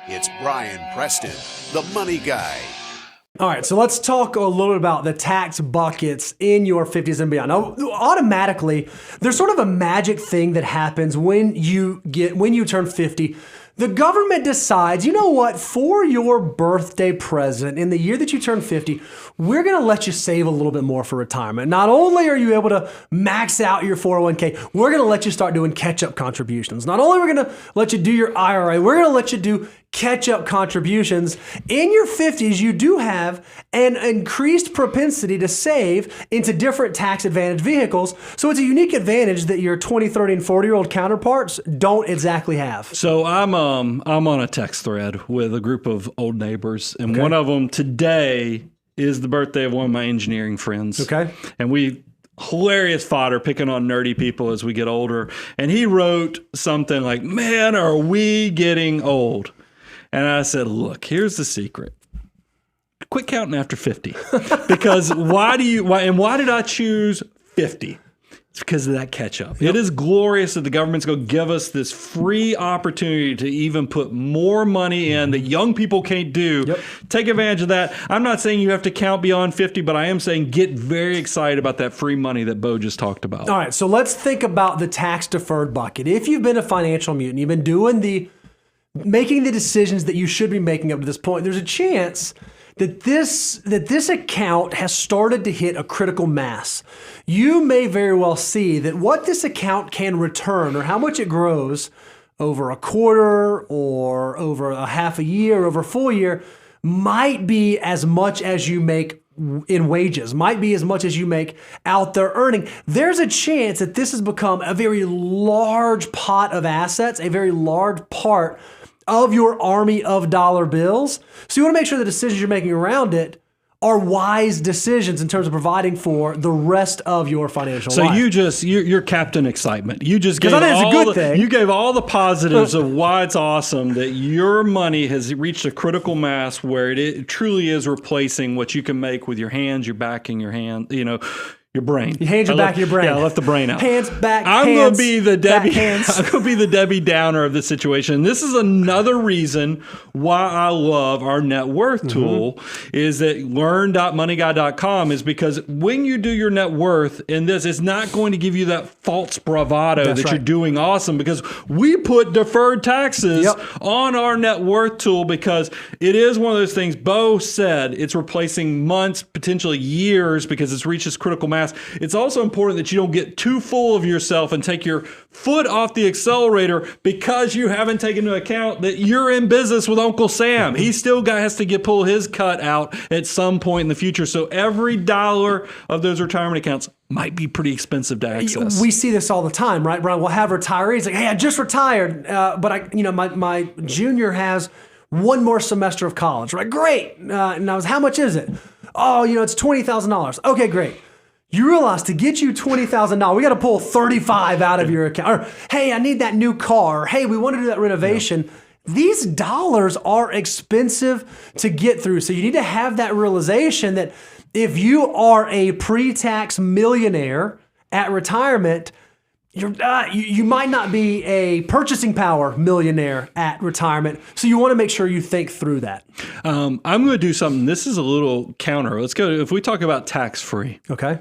It's Brian Preston, the money guy. All right, so let's talk a little bit about the tax buckets in your 50s and beyond. Now, automatically, there's sort of a magic thing that happens when you turn 50. The government decides, you know what, for your birthday present in the year that you turn 50, we're going to let you save a little bit more for retirement. Not only are you able to max out your 401k, we're going to let you start doing catch-up contributions. Not only are we going to let you do your IRA, we're going to let you do catch-up contributions. In your 50s, you do have an increased propensity to save into different tax advantage vehicles. So it's a unique advantage that your 20, 30, and 40-year-old counterparts don't exactly have. So I'm on a text thread with a group of old neighbors, and one of them today is the birthday of one of my engineering friends. Okay. And we hilarious fodder picking on nerdy people as we get older. And he wrote something like, "Man, are we getting old?" And I said, "Look, here's the secret. Quit counting after 50. Because why did I choose 50? It's because of that catch up. Yep. It is glorious that the government's going to give us this free opportunity to even put more money in that young people can't do. Yep. Take advantage of that. I'm not saying you have to count beyond 50, but I am saying get very excited about that free money that Bo just talked about. All right, so let's think about the tax deferred bucket. If you've been a financial mutant, you've been making the decisions that you should be making up to this point, there's a chance that this account has started to hit a critical mass. You may very well see that what this account can return or how much it grows over a quarter or over a half a year, or over a full year, might be as much as you make in wages, might be as much as you make out there earning. There's a chance that this has become a very large pot of assets, a very large part of your army of dollar bills. So you want to make sure the decisions you're making around it are wise decisions in terms of providing for the rest of your financial life. So you're Captain Excitement. You just gave You gave all the positives of why it's awesome that your money has reached a critical mass where it truly is replacing what you can make with your hands, your back, and your hand. Your brain. Your hands, your back, your brain. Yeah, I left the brain out. Hands, back, I'm hands. going to be the Debbie. Hands. I'm going to be the Debbie Downer of this situation. This is another reason why I love our net worth tool. Is that learn.moneyguy.com is because when you do your net worth in this, it's not going to give you that false bravado you're doing awesome, because we put deferred taxes on our net worth tool, because it is one of those things. Bo said it's replacing months, potentially years, because it's reached this critical mass. It's also important that you don't get too full of yourself and take your foot off the accelerator because you haven't taken into account that you're in business with Uncle Sam. He still has to pull his cut out at some point in the future. So every dollar of those retirement accounts might be pretty expensive to access. We see this all the time, right, Brian? We'll have retirees like, "Hey, I just retired, but my junior has one more semester of college." Right? Great. And I was, "How much is it?" "Oh, it's $20,000. Okay, great." You realize to get you $20,000, we got to pull $35,000 out of your account. Or, "Hey, I need that new car." Or, "Hey, we want to do that renovation." Yeah. These dollars are expensive to get through. So you need to have that realization that if you are a pre-tax millionaire at retirement, you might not be a purchasing power millionaire at retirement. So you want to make sure you think through that. I'm going to do something. This is a little counter. Let's go. If we talk about tax-free. Okay.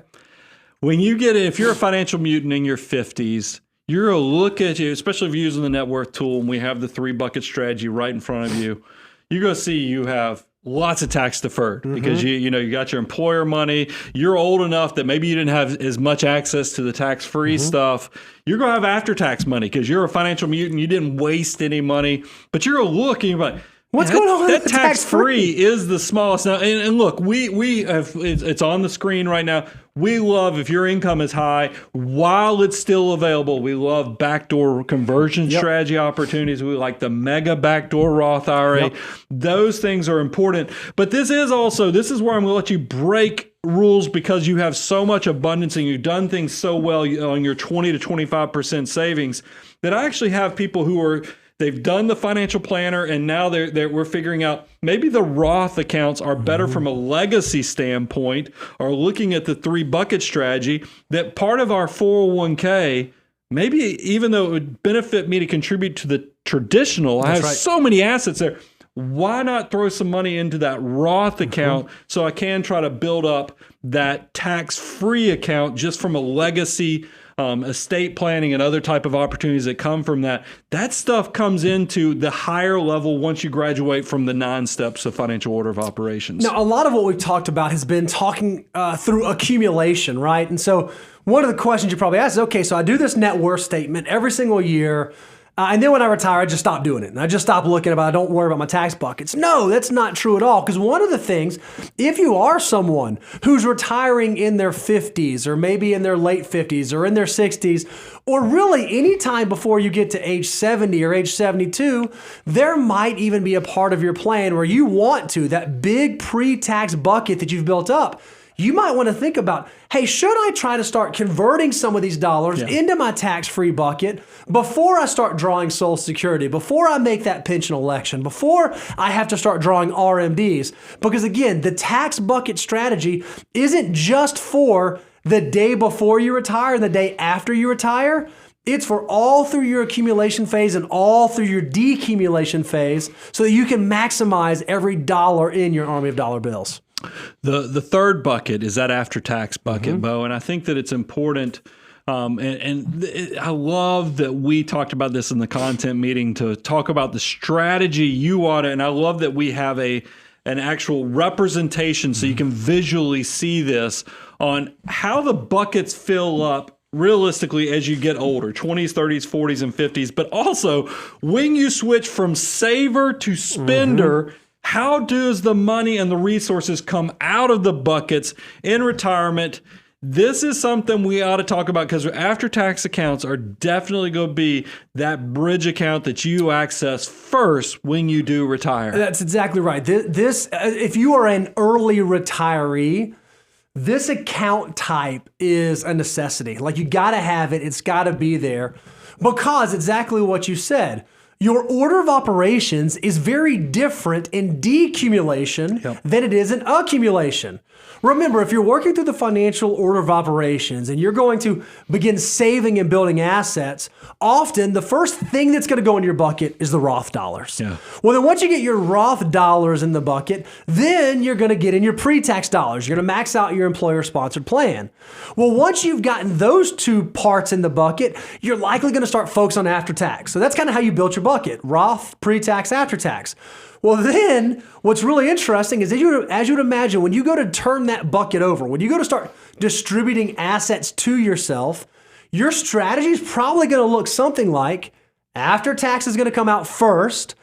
When you get if you're a financial mutant in your 50s, you're going to look at you, especially if you're using the net worth tool, and we have the 3-bucket strategy right in front of you. You're going to see you have lots of tax deferred because you got your employer money. You're old enough that maybe you didn't have as much access to the tax-free stuff. You're going to have after-tax money because you're a financial mutant. You didn't waste any money, but you're going to look and you're like, what's going on with that tax-free is the smallest. Now, and look, we have, it's on the screen right now. We love, if your income is high, while it's still available, we love backdoor conversion strategy opportunities. We like the mega backdoor Roth IRA. Those things are important. But this is where I'm going to let you break rules because you have so much abundance and you've done things so well on your 20 to 25% savings that I actually have people who they've done the financial planner, and now we're figuring out maybe the Roth accounts are better from a legacy standpoint, or looking at the 3-bucket strategy, that part of our 401k, maybe even though it would benefit me to contribute to the traditional, I have so many assets there, why not throw some money into that Roth account so I can try to build up that tax-free account just from a legacy estate planning and other type of opportunities that come from that. That stuff comes into the higher level once you graduate from the 9 steps of financial order of operations. Now, a lot of what we've talked about has been talking through accumulation, right? And so one of the questions you probably ask is, okay, so I do this net worth statement every single year, and then when I retire, I just stop doing it. And I just stop looking about, I don't worry about my tax buckets. No, that's not true at all. Because one of the things, if you are someone who's retiring in their 50s or maybe in their late 50s or in their 60s, or really any time before you get to age 70 or age 72, there might even be a part of your plan where you want to, that big pre-tax bucket that you've built up, you might want to think about, hey, should I try to start converting some of these dollars into my tax-free bucket before I start drawing Social Security, before I make that pension election, before I have to start drawing RMDs? Because again, the tax bucket strategy isn't just for the day before you retire and the day after you retire. It's for all through your accumulation phase and all through your decumulation phase so that you can maximize every dollar in your army of dollar bills. The third bucket is that after-tax bucket, Bo, and I think that it's important. I love that we talked about this in the content meeting to talk about the strategy you ought to, and I love that we have an actual representation so you can visually see this on how the buckets fill up realistically as you get older, 20s, 30s, 40s, and 50s, but also when you switch from saver to spender, how does the money and the resources come out of the buckets in retirement? This is something we ought to talk about because after-tax accounts are definitely going to be that bridge account that you access first when you do retire. That's exactly right. This, if you are an early retiree, this account type is a necessity. Like, you got to have it. It's got to be there because exactly what you said. Your order of operations is very different in decumulation than it is in accumulation. Remember, if you're working through the financial order of operations and you're going to begin saving and building assets, often the first thing that's going to go into your bucket is the Roth dollars. Well, then once you get your Roth dollars in the bucket, then you're going to get in your pre-tax dollars. You're going to max out your employer-sponsored plan. Well, once you've gotten those two parts in the bucket, you're likely going to start focusing on after-tax. So that's kind of how you built your bucket: Roth, pre-tax, after-tax. Well, then what's really interesting is as you would imagine, when you go to turn that bucket over, when you go to start distributing assets to yourself, your strategy is probably going to look something like after-tax is going to come out first,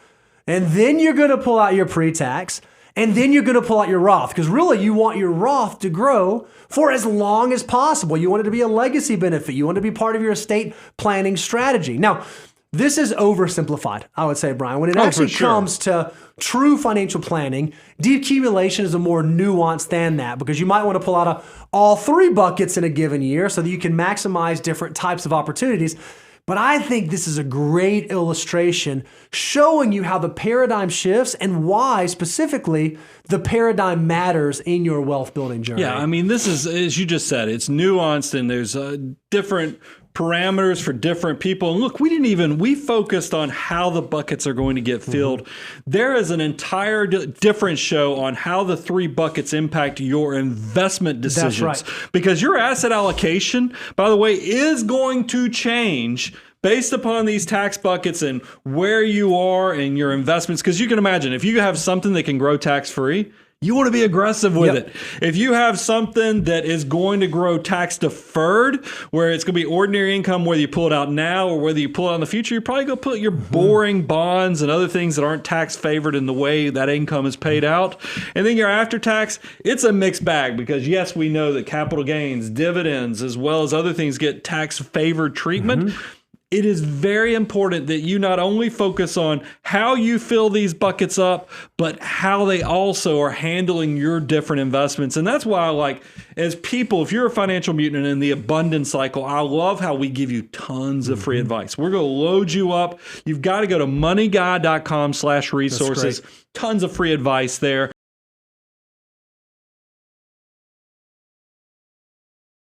and then you're going to pull out your pre-tax, and then you're going to pull out your Roth, because really you want your Roth to grow for as long as possible. You want it to be a legacy benefit. You want it to be part of your estate planning strategy. Now, this is oversimplified, I would say, Brian. When it actually comes to true financial planning, decumulation is a more nuanced than that, because you might want to pull out all 3 buckets in a given year so that you can maximize different types of opportunities. But I think this is a great illustration showing you how the paradigm shifts and why specifically the paradigm matters in your wealth building journey. Yeah, I mean, this is, as you just said, it's nuanced and there's different parameters for different people. And look, we focused on how the buckets are going to get filled. There is an entire different show on how the 3 buckets impact your investment decisions. That's right. Because your asset allocation, by the way, is going to change based upon these tax buckets and where you are in your investments. Because you can imagine, if you have something that can grow tax-free, you want to be aggressive with it. If you have something that is going to grow tax deferred, where it's going to be ordinary income, whether you pull it out now or whether you pull it out in the future, you're probably going to put your boring bonds and other things that aren't tax favored in the way that income is paid out. And then your after tax, it's a mixed bag, because yes, we know that capital gains, dividends, as well as other things get tax favored treatment. It is very important that you not only focus on how you fill these buckets up, but how they also are handling your different investments. And that's why I like, as people, if you're a financial mutant in the abundance cycle, I love how we give you tons of free advice. We're going to load you up. You've got to go to moneyguy.com/resources. Tons of free advice there.